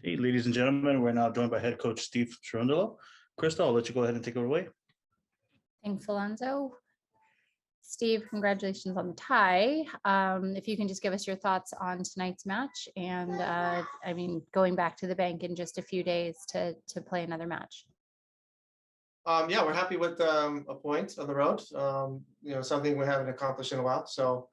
Hey, ladies and gentlemen, we're now joined by head coach Steve Cherundolo. Krista, I'll let you go ahead and take it away. Thanks, Alonso. Steve, congratulations on the tie. If you can just give us your thoughts on tonight's match and, going back to the bank in just a few days to play another match. Yeah, we're happy with a point on the road. Something we haven't accomplished in a while. So,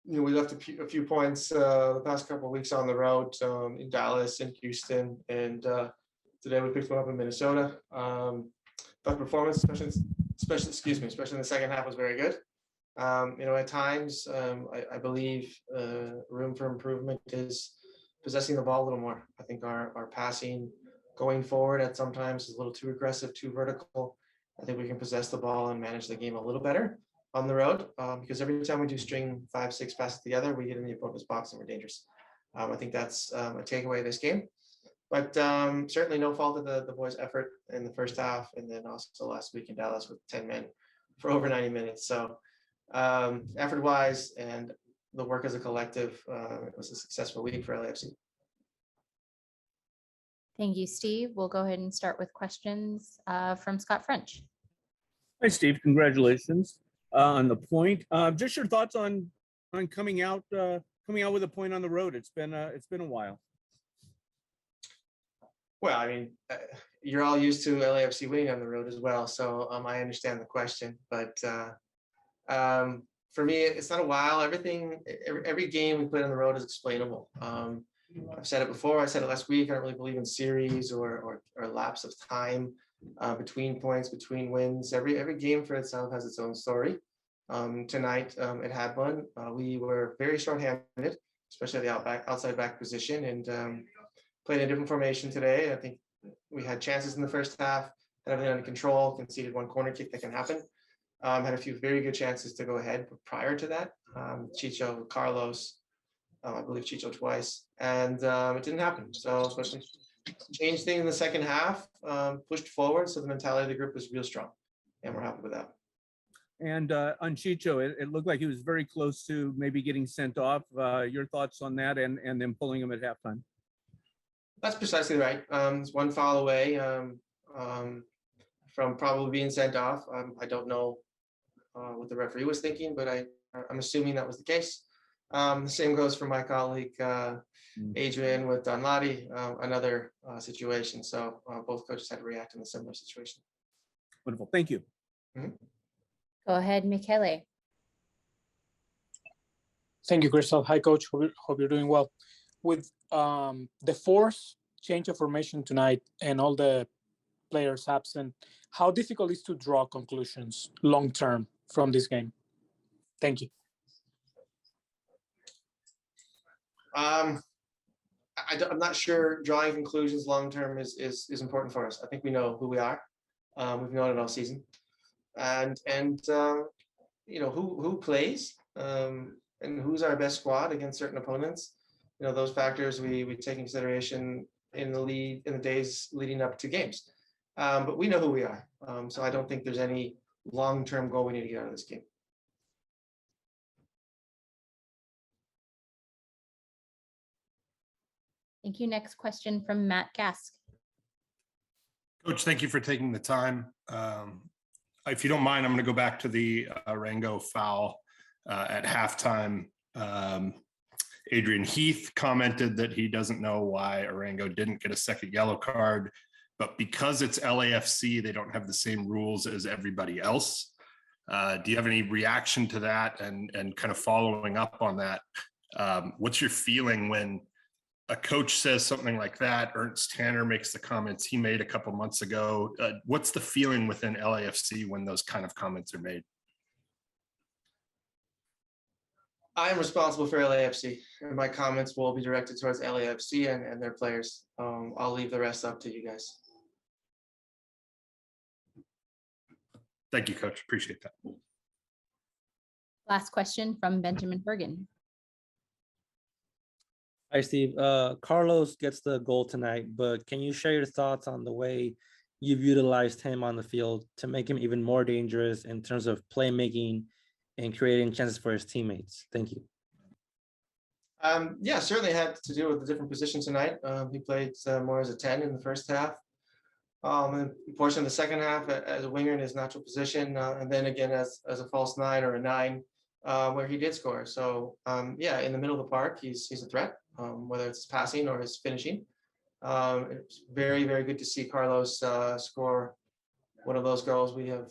we left a few points the past couple of weeks on the road in Dallas and Houston, and today we picked one up in Minnesota. But performance, especially in the second half, was very good. At times, I believe room for improvement is possessing the ball a little more. I think our passing going forward at sometimes is a little too aggressive, too vertical. I think we can possess the ball and manage the game a little better on the road, because every time we do string 5-6 passes together, we get in the opponent's box and we're dangerous. I think that's a takeaway of this game. But certainly no fault of the boys' effort in the first half, and then also last week in Dallas with 10 men for over 90 minutes. So effort-wise and the work as a collective, it was a successful week for LAFC. Thank you, Steve. We'll go ahead and start with questions from Scott French. Hi, Steve. Congratulations on the point. Just your thoughts on coming out with a point on the road. It's been a while. Well, you're all used to LAFC winning on the road as well, so I understand the question. But for me, it's not a while. Every game we play on the road is explainable. I've said it before. I said it last week. I don't really believe in series or lapse of time between points, between wins. Every game for itself has its own story. Tonight, it had one. We were very short-handed, especially at the outside back position, and played a different formation today. I think we had chances in the first half, had everything under control, conceded one corner kick that can happen. Had a few very good chances to go ahead prior to that. Chicho, Carlos, I believe Chicho twice, and it didn't happen. So especially changed things in the second half, pushed forward. So the mentality of the group was real strong, and we're happy with that. And on Chicho, it looked like he was very close to maybe getting sent off. Your thoughts on that and then pulling him at halftime? That's precisely right. It's one foul away from probably being sent off. I don't know what the referee was thinking, but I'm assuming that was the case. The same goes for my colleague Adrian with Donladi, another situation. So both coaches had to react in a similar situation. Wonderful. Thank you. Mm-hmm. Go ahead, Michele. Thank you, Crystal. Hi, Coach. Hope you're doing well. With the forced change of formation tonight and all the players absent, how difficult is to draw conclusions long-term from this game? Thank you. I'm not sure drawing conclusions long-term is important for us. I think we know who we are. We've known it all season. And who plays and who's our best squad against certain opponents. Those factors we take into consideration in the days leading up to games. But we know who we are. So I don't think there's any long-term goal we need to get out of this game. Thank you. Next question from Matt Gask. Coach, thank you for taking the time. If you don't mind, I'm going to go back to the Arango foul at halftime. Adrian Heath commented that he doesn't know why Arango didn't get a second yellow card, but because it's LAFC, they don't have the same rules as everybody else. Do you have any reaction to that? And kind of following up on that, what's your feeling when a coach says something like that? Ernst Tanner makes the comments he made a couple months ago. What's the feeling within LAFC when those kind of comments are made? I am responsible for LAFC, and my comments will be directed towards LAFC and their players. I'll leave the rest up to you guys. Thank you, Coach. Appreciate that. Last question from Benjamin Bergen. Hi, Steve. Carlos gets the goal tonight, but can you share your thoughts on the way you've utilized him on the field to make him even more dangerous in terms of playmaking and creating chances for his teammates? Thank you. Yeah, certainly had to do with the different positions tonight. He played more as a 10 in the first half. And a portion of the second half as a winger in his natural position, and then again as a false 9 or a 9, where he did score. So yeah, in the middle of the park, he's a threat, whether it's passing or his finishing. It's very, very good to see Carlos score one of those goals we have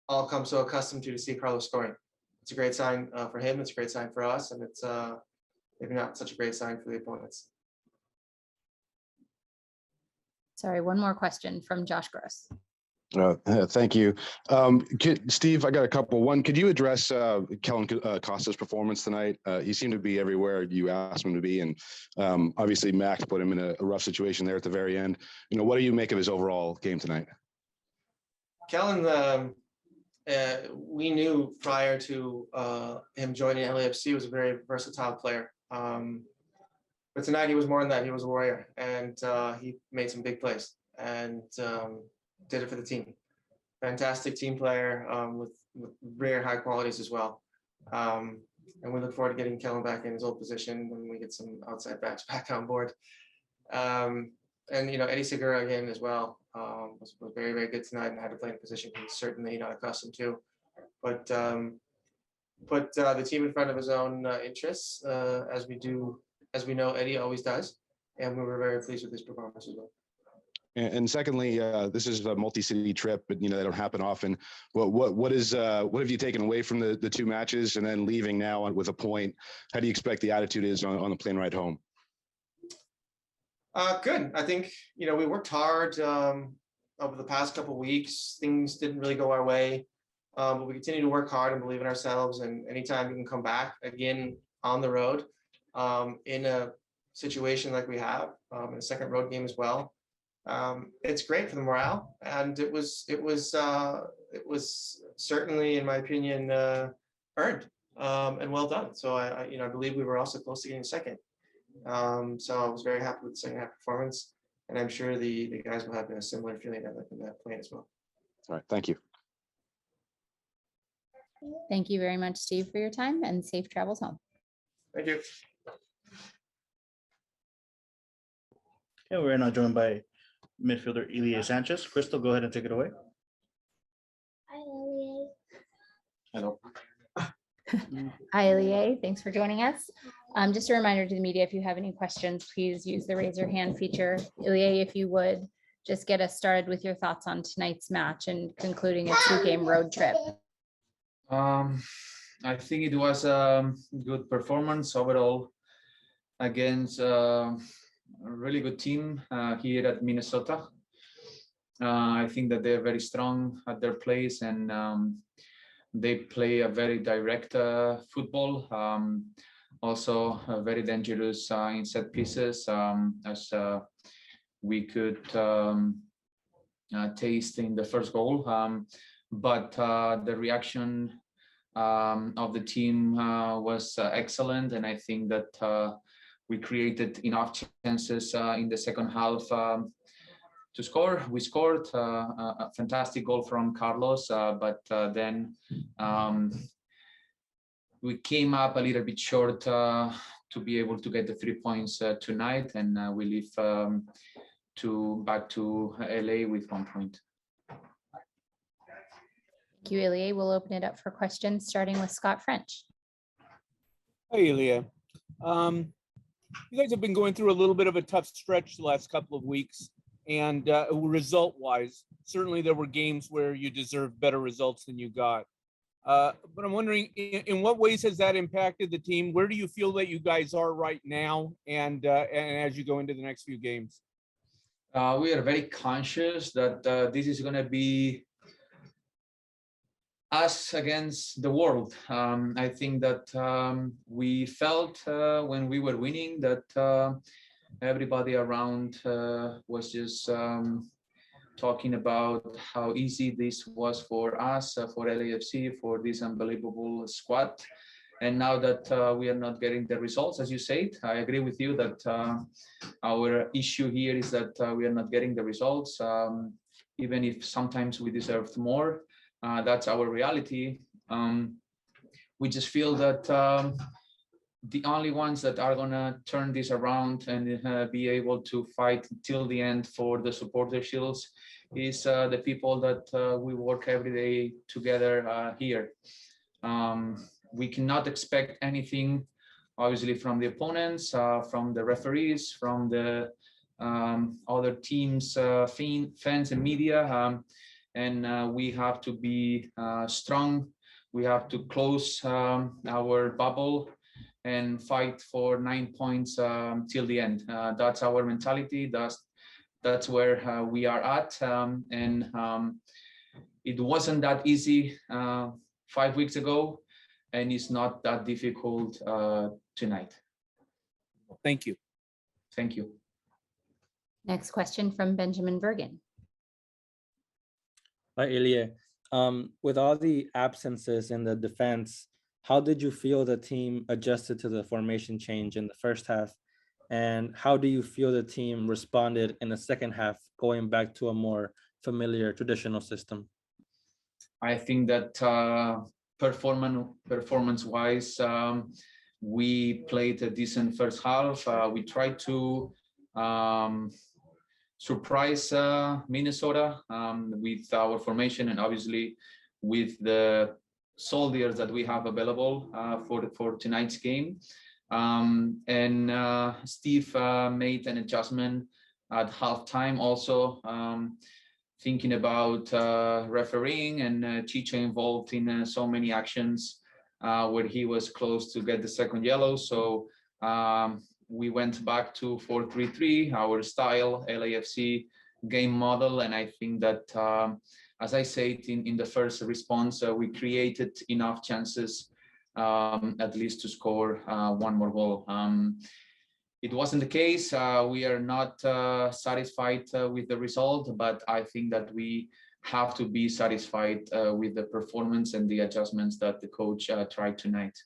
all come so accustomed to see Carlos scoring. It's a great sign for him. It's a great sign for us, and it's maybe not such a great sign for the opponents. Sorry, one more question from Josh Gross. Thank you. Steve, I got a couple. One, could you address Kellen Costa's performance tonight? He seemed to be everywhere you asked him to be, and obviously Max put him in a rough situation there at the very end. You know, what do you make of his overall game tonight? Kellen, we knew prior to him joining LAFC, was a very versatile player. But tonight he was more than that. He was a warrior, and he made some big plays and did it for the team. Fantastic team player with rare high qualities as well. And we look forward to getting Kellen back in his old position when we get some outside backs back on board. And you know, Eddie Segura again as well was very, very good tonight and had to play in a position he's certainly not accustomed to. But put the team in front of his own interests as we know Eddie always does, and we were very pleased with his performance as well. And secondly, this is a multi-city trip, but you know they don't happen often. What have you taken away from the two matches, and then leaving now with a point? How do you expect the attitude is on the plane ride home? Good. I think you know we worked hard over the past couple of weeks. Things didn't really go our way, but we continue to work hard and believe in ourselves. And anytime we can come back again on the road in a situation like we have in a second road game as well. It's great for the morale, and it was certainly, in my opinion, earned and well done. So I believe we were also close to getting second. So I was very happy with the second half performance, and I'm sure the guys will have a similar feeling in that plane as well. All right, thank you. Thank you very much, Steve, for your time, and safe travels home. Thank you. Okay, we're now joined by midfielder Ilie Sánchez. Crystal, go ahead and take it away. Hi, Ilie. Hello. Hi, Ilie. Thanks for joining us. Just a reminder to the media, if you have any questions, please use the raise your hand feature. Ilie, if you would, just get us started with your thoughts on tonight's match and concluding a 2-game road trip. I think it was a good performance overall against a really good team here at Minnesota. I think that they're very strong at their place, and they play a very direct football. Also very dangerous in set pieces, as we could taste in the first goal. But the reaction of the team was excellent, and I think that we created enough chances in the second half to score. We scored a fantastic goal from Carlos, but then we came up a little bit short to be able to get the 3 points tonight, and we leave back to LA with 1 point. Thank you, Ilie. We'll open it up for questions, starting with Scott French. Hey, Ilie. You guys have been going through a little bit of a tough stretch the last couple of weeks, and result-wise, certainly there were games where you deserved better results than you got. But I'm wondering, in what ways has that impacted the team? Where do you feel that you guys are right now, and as you go into the next few games? We are very conscious that this is going to be us against the world. I think that we felt when we were winning that everybody around was just talking about how easy this was for us, for LAFC, for this unbelievable squad. And now that we are not getting the results, as you said, I agree with you that our issue here is that we are not getting the results, even if sometimes we deserved more. That's our reality. We just feel that the only ones that are gonna turn this around and be able to fight till the end for the supporter shields is the people that we work every day together here. We cannot expect anything, obviously, from the opponents, from the referees, from the other teams, fans and media, and we have to be strong. We have to close our bubble and fight for 9 points till the end. That's our mentality. That's where we are at, and it wasn't that easy 5 weeks ago, and it's not that difficult tonight. Thank you. Thank you. Next question from Benjamin Bergen. Hi, Ilie. With all the absences in the defense, how did you feel the team adjusted to the formation change in the first half? And how do you feel the team responded in the second half, going back to a more familiar traditional system? I think that performance-wise, we played a decent first half. We tried to surprise Minnesota with our formation, and obviously with the soldiers that we have available for tonight's game. And Steve made an adjustment at halftime also, thinking about refereeing, and Chicha involved in so many actions where he was close to get the second yellow. So we went back to 4-3-3, our style, LAFC game model. And I think that, as I said in the first response, we created enough chances at least to score one more goal. It wasn't the case. We are not satisfied with the result, but I think that we have to be satisfied with the performance and the adjustments that the coach tried tonight.